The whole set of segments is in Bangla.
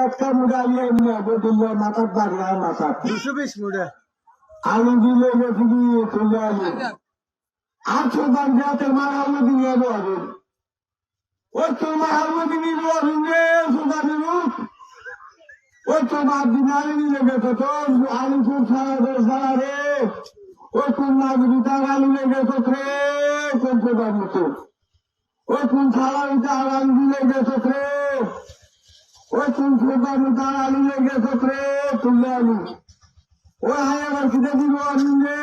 একটা মুড়া নিয়ে বদিল মাথার বাড়ি আর মাথা 220 মুড়ে আলু দিলে গেছি দিয়ে চলে আলু আর ছোটান যাতে মারালো দিয়ে দেবো ওই তো মারালো দিয়ে দেবো রে ছোটা দিল ওই তো মা দিন আলু দিলে গেছে তো আলু খুব সারা রে ওই কোন নাগরি তার আলু লেগেছে রে কোন ছোটার মতো ওই কোন সারা তার আলু দিলে গেছে রে ওই কোন ছোটার মতো আলু লেগেছে রে তুলে আলু ওই হায় আবার কিনে দিব আলু রে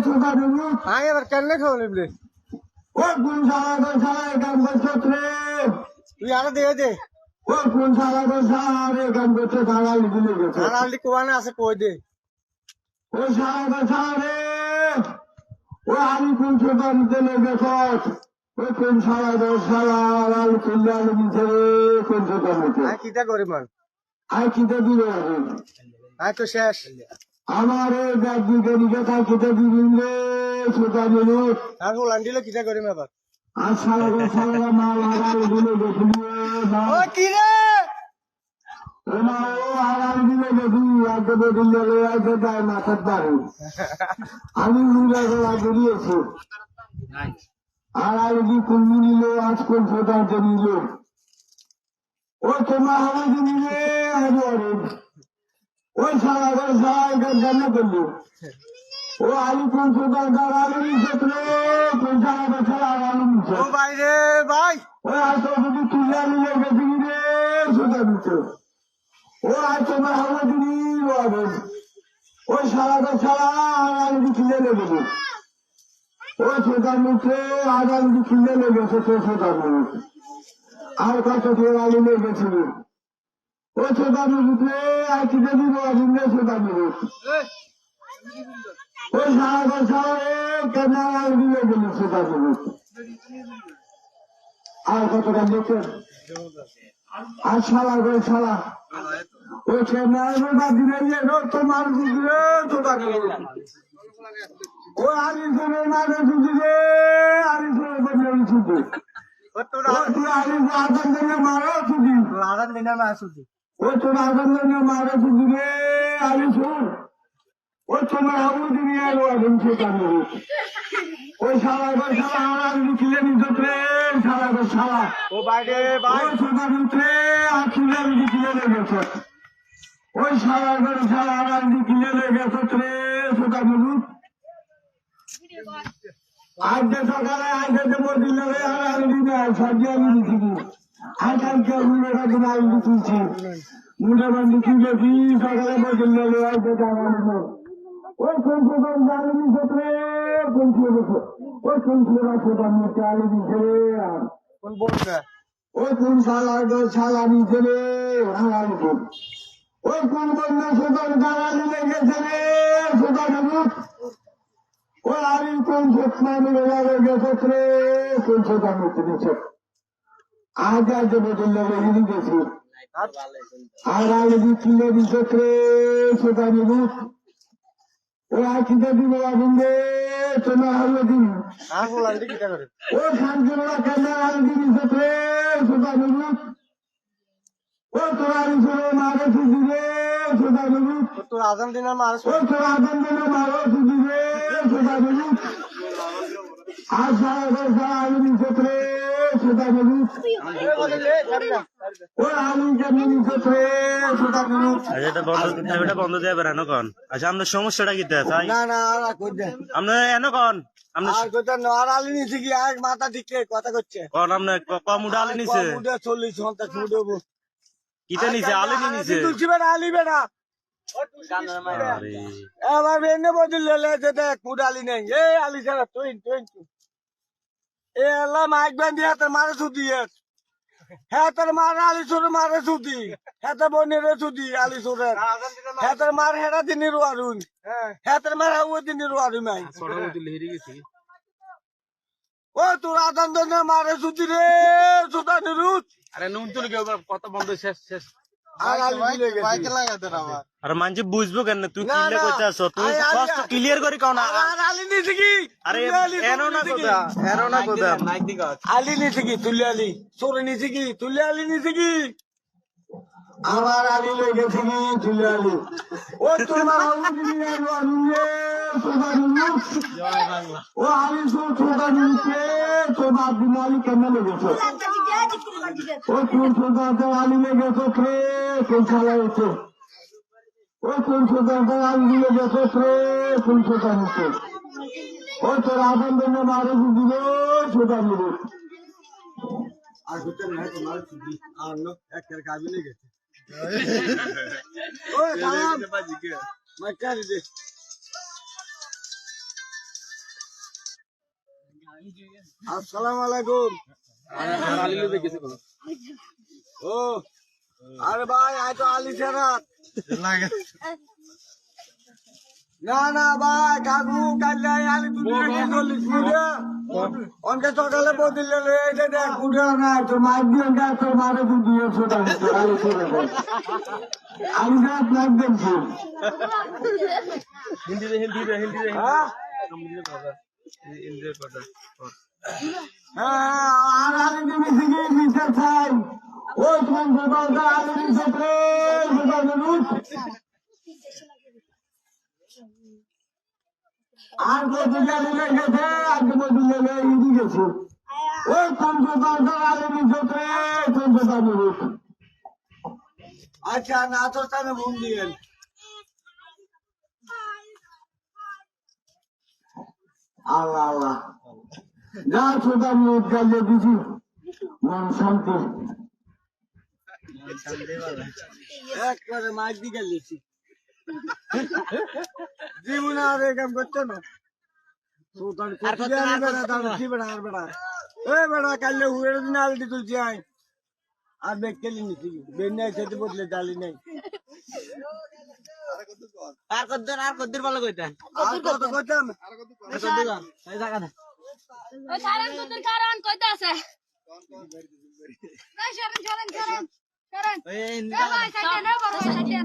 ছোটা দিল আয় এবার কেন খাও নিবলে ওই কোন সারা এখান করছে রে তুই আরো দে দে ওই কোন সারা এখান করছে তার আলু দিলে গেছে আর আলদি কোয়ানে আছে কই দে ওই সারা রে ওই আলু কোন ছোটা নিতে লেগেছে ওই কোন সারা আলু তুলে আলু নিতে রে কোন ছোটা নিতে আয় কিটা করি মান আর কিনে দিল আয় তো শেষ আমার এই ব্যাগ দিকে নিকে তাই কিনে দিবি রে ছোটা দিল আর হোলান দিলে কিটা করি আবার আর সারা মাল আড়াল দিলে গেছিল ও কি রে আড়াল দিলে গেছি আগে দিলে আগে দেয় মাথার বাড়ি আমি নুরা গলা বেরিয়েছি আড়াল দি কুলমি নিল আজ কোন ছোটাতে নিল ও তোমার হাওয়াতে নিলে আরে ওই সারা এখান কেন করলো ও আলু কোন ছোটার গার আলু নিচ্ছে কোন সারা আলু নিচ্ছে ও ভাই রে ভাই ওই আজ যদি তুলে আলু লেগে দিবি রে ছোটা নিচ্ছে ও আজ তোমার হাওয়াতে নিল আগে ওই সারা আলু তুলে লেগে ও ছোটার নিচ্ছে আজ আলু তুলে লেগেছে তো ছোটার নিচ্ছে আর কত দিয়ে আলু লেগেছিল ও ছোটা নিচ্ছে আর কিনে দিব আলু ছোটা নিবে ওই সারা কেন আলু দিয়ে গেল ছোটা নিবে আর কতটা দেখে আর শালা ওই কেনা দিলে তোমার বুঝলে ছোটা নিবে ও আলিফের মাঝে ছুটি রে আলিফের বদলে ছুটি ও তোর ও তুই আলিফ আদান দিলে মারো ছুটি আদান দিনা না আসুদি ও তোর আদান দিলে মারো ছুটি রে আলিফ ও তোমার হাবু দিবি এলো আদম ছোটা নেবে ওই শালা আর লিখিলে নিত রে শালা ও ভাই রে ভাই ওই ছোটা নিতে আর ছিলে লিখিলে লেগেছে ওই শালা আর লিখিলে লেগেছে রে ছোটা নেবু আজ সকালে আজ মন্দির লগে আর আলু দিনে সবজি আলু দিচ্ছি আজকালকে মুড়েটা দিন আলু দিচ্ছি মুড়ে বান্ধি কিনেছি সকালে মন্দির লগে আজ ওই কোন ছোট আলু দিচ্ছে কোন ওই কোন ছোটা মুখে আলু দিচ্ছে আর কোন বলছে ওই কোন শালা নিচ্ছে রে আলু ওই কোন বন্ধু ছোট আলু লেগেছে রে ছোটা নেবু ওই আলু কোন ছোটনা মিলে গেছে রে কোন ছোটা নিতে দিচ্ছে আজ বদল লেগে গেছি আর আলু কিনে দিচ্ছে রে ছোটা নেবু ওই আখিতে দিব আগুন রে তোমার আলু দিন আর হোলান দি কিটা করে ও শান্তিরা কেন আলু দিচ্ছে রে ছোটা নেবু ও তোর আলু ছোট মারে ছুটি রে ছোটা নেবু ও তোর আদান দিনা মার ও তোর আদান দিলে মারো ছুটি রে ছোটা নেবু আর সারা আলু দিচ্ছে রে ছোটা নেবু ও আলু কেমন দিচ্ছে রে ছোটা নেবু এটা বন্ধ দিয়ে বেড়ানো কন আচ্ছা আপনার সমস্যাটা কি তাই না না আর কই দে আপনার এনো কন আপনার আর কইতা নর আলি নিছি কি আর মাথা দিকে কথা করছে কন আপনার কম উঠে আলি নিছে মুডে 40 ঘন্টা মুডে কিটা নিছে আলি নিছে তুলছি বেটা আলি বেটা আরে এবার বেনে বদল লে যে দেখ মুড আলি নেই এ আলি ছাড়া তুই এ আল্লাহ মাইক বান্ধি হাতে মারে ছুটি হ্যাঁ তোর মারে আলি সুর মারে ছুটি হ্যাঁ তোর বোনের ছুটি আলি সুরের হ্যাঁ তোর মার হেরা দিনের ওয়ারুন হ্যাঁ তোর মার হাউয়া দিনের ওয়ারুন নাই ও তোর আদান দনে মারে ছুটি রে ছুটা নিরুত আরে নুন তুলে কেউ কত বন্ধ শেষ আর আলি দিলে বাইকে লাগাতে আমার আর মানছি বুঝবো কেন তুই না, কিলে না। কইতাছ তুই কষ্ট ক্লিয়ার করি কও না আর আলি নিছে কি আরে এনো না কোদা আলি নিছে কি তুলে আলি সরে নিছে কি তুলে আলি নিছে কি আমার আলী লেগেছে কি চলে আলী ও তোমার ও আলী ছোটা নিচ্ছে তোমার দিন আলী কেন লেগেছে ও কোন ছোটাতে আলী লেগেছে রে কোন খেলা হচ্ছে ও কোন ছোটাতে আলী লেগেছে রে কোন ছোটা নিচ্ছে ও তোর আদান জন্য মারে দিল ছোটা নিল আর করতে না তোমার ছুটি আর লোক একের কাবিলে গেছে ও সালাম মাইকা দে আসসালামু আলাইকুম ও আরে ভাই আই তো আলী সেরাত না না ভাই কাকু কাল্লা আলী তুমি কি চলিস মুড়ে অনকে সকালে বদিলে এটা দেখ উঠে না তো মাইক দিয়ে তোর মারে দিয়ে ছোটা নিচ্ছে আলী ছোটা আমি রাত লাগ দেখছি হ্যাঁ হ্যাঁ আর আলী তুমি দিকে নিতে চাই ওই কোন ছোটা আলী নিচ্ছে রে ছোটা নিলুস আর বদিলে লেগেছে আর বদিলে ইদি গেছে ওই কোন ছোটা আলী নিচ্ছে রে কোন ছোটা নিলুস আচ্ছা না তো তাহলে মন দিয়েন আল্লাহ আল্লাহ যা ছোটা নিয়ে কাজে দিছি মন শান্তি একবারে মাইক দিকে লিখি জীবনে আর এই কাম করতে না আর বেড়া কালে হুয়ের দিন আলটি তুলছি আই আর বেগ কেলি নিছি বেগ নাই সেটি বদলে ডালি নাই আর কদ্দুর ভালো কইতেন আর কত করতাম ওই কারণ তোদের কারণ কইতে আছে না সরেন ভাই সাইডে না বড় সাইডে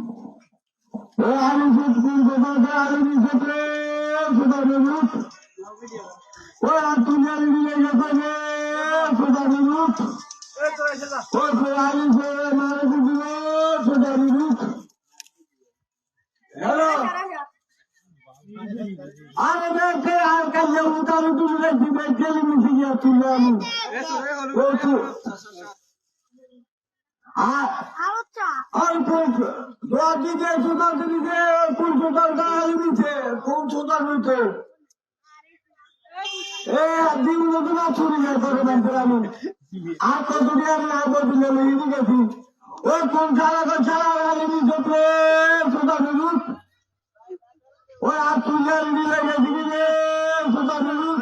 আলী কোন ছোটা আলী নিচ্ছে রে ছোটা নিলুস ওই আর তুমি আলী লেগেছে রে ছোটা নিলুস ওই আলী ছেড়ে মারে দিল ছোটা নিলুস হ্যালো আরে দেখে আর কাজে উতারু তুমি দেখি দেখে মিশে গিয়া তুলে আলু ও তু আর কোন দোয়া দিতে ছোটা দিতে কোন ছোটা আলু নিচ্ছে কোন ছোটা নিচ্ছে এ দিন নতুন চুরি যায় করে ব্যাংকের আলু আর কত দিয়ে না বলতে ইদি গেছি ওই কোন ছাড়া আলু নিচ্ছে ছোটা নিলুস ওই আর তুলে নিলে গেছি রে ছোটা নিলুস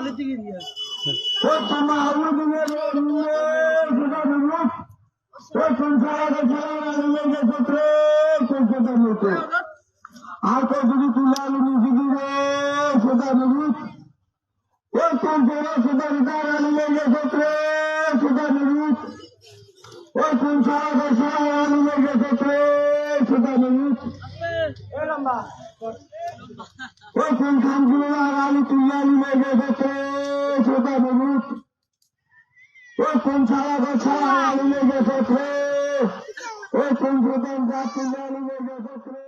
ওই তোমার আলু দিলে ছোটা নিলুস ওই কোন ছাড়া আলু গেছে কোন ছোটা নিচ্ছে আর কত যদি তুলে আলু নিছি রে ছোটা নিলুস ওই কোন ছোটা নিতে আলু গেছে ছোটা নিলুস ওই কোন ছাড়া আলু গেছে ছোটা নিলুস ওই কোন খানগুলো আর আলু তুলে আলু গেছে ছোটা নিলুস ওই কোন ছাড়া আলু গেছে ওই কোন ছোটা তুলে আলু গেছে